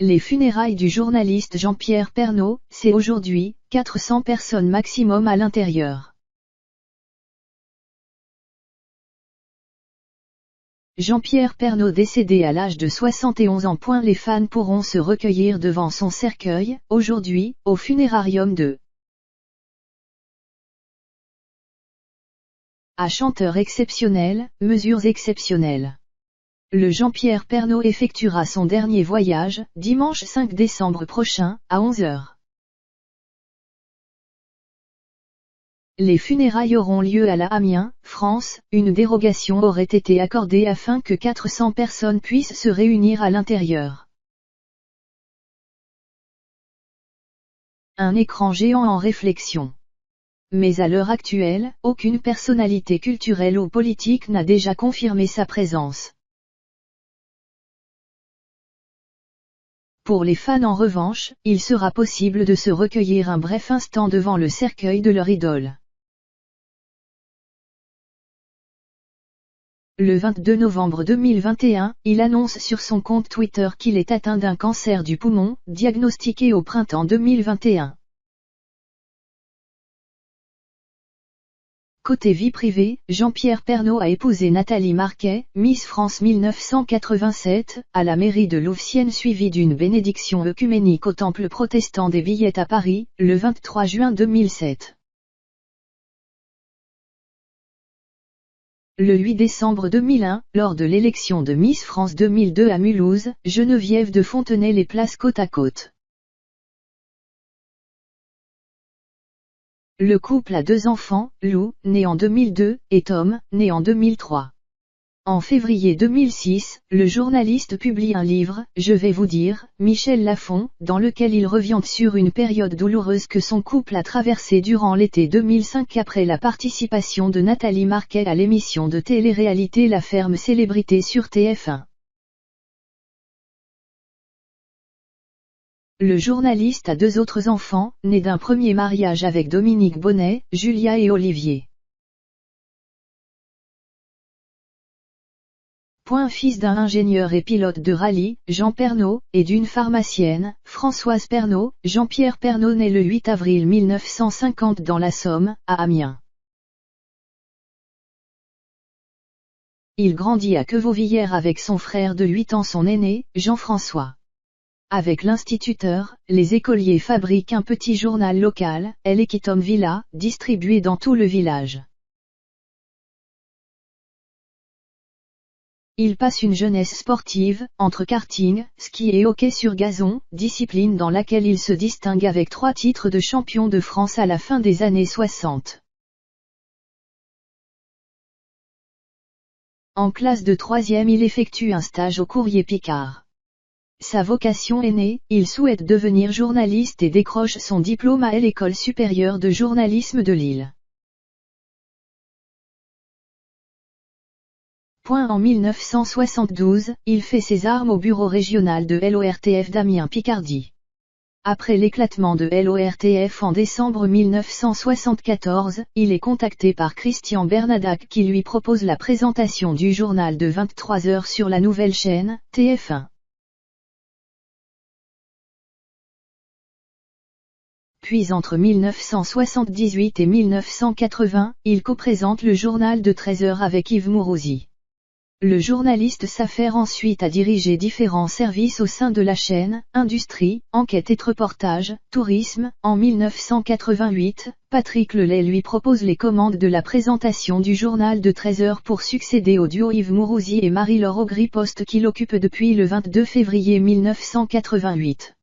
Les funérailles du journaliste Jean-Pierre Pernaut, c'est aujourd'hui, 400 personnes maximum à l'intérieur. Jean-Pierre Pernaut décédé à l'âge de 71 ans. Les fans pourront se recueillir devant son cercueil, aujourd'hui, au funérarium de À chanteur exceptionnel, mesures exceptionnelles. Le Jean-Pierre Pernaut effectuera son dernier voyage, dimanche 5 décembre prochain, à 11h. Les funérailles auront lieu à la Amiens, France. Une dérogation aurait été accordée afin que 400 personnes puissent se réunir à l'intérieur. Un écran géant en réflexion. Mais à l'heure actuelle, aucune personnalité culturelle ou politique n'a déjà confirmé sa présence. Pour les fans en revanche, il sera possible de se recueillir un bref instant devant le cercueil de leur idole. Le 22 novembre 2021, il annonce sur son compte Twitter qu'il est atteint d'un cancer du poumon, diagnostiqué au printemps 2021. Côté vie privée, Jean-Pierre Pernaut a épousé Nathalie Marquet, Miss France 1987, à la mairie de Louvciennes suivie d'une bénédiction œcuménique au temple protestant des Billettes à Paris, le 23 juin 2007. Le 8 décembre 2001, lors de l'élection de Miss France 2002 à Mulhouse, Geneviève de Fontenay les place côte à côte. Le couple a 2 enfants, Lou, né en 2002, et Tom, né en 2003. En février 2006, le journaliste publie un livre, Je vais vous dire, Michel Lafon, dans lequel il revient sur une période douloureuse que son couple a traversée durant l'été 2005 après la participation de Nathalie Marquet à l'émission de télé-réalité La Ferme Célébrité sur TF1. Le journaliste a 2 autres enfants, nés d'un premier mariage avec Dominique Bonnet, Julia et Olivier. Fils d'un ingénieur et pilote de rallye, Jean Pernaut, et d'une pharmacienne, Françoise Pernaut, Jean-Pierre Pernaut naît le 8 avril 1950 dans la Somme, à Amiens. Il grandit à Quevauvillers avec son frère de 8 ans, son aîné, Jean-François. Avec l'instituteur, les écoliers fabriquent un petit journal local, L'Equitom Villa, distribué dans tout le village. Il passe une jeunesse sportive, entre karting, ski et hockey sur gazon, discipline dans laquelle il se distingue avec 3 titres de champion de France à la fin des années 60. En classe de 3e, il effectue un stage au Courrier Picard. Sa vocation est née, il souhaite devenir journaliste et décroche son diplôme à l'École supérieure de journalisme de Lille. En 1972, il fait ses armes au bureau régional de l'ORTF d'Amiens-Picardie. Après l'éclatement de l'ORTF en décembre 1974, il est contacté par Christian Bernadac qui lui propose la présentation du journal de 23h sur la nouvelle chaîne, TF1. Puis entre 1978 et 1980, il co-présente le journal de 13h avec Yves Mourouzi. Le journaliste s'affaire ensuite à diriger différents services au sein de la chaîne, industrie, enquête et reportage, tourisme. En 1988, Patrick Lelay lui propose les commandes de la présentation du journal de 13h pour succéder au duo Yves Mourouzi et Marie-Laure Augry, poste qu'il occupe depuis le 22 février 1988.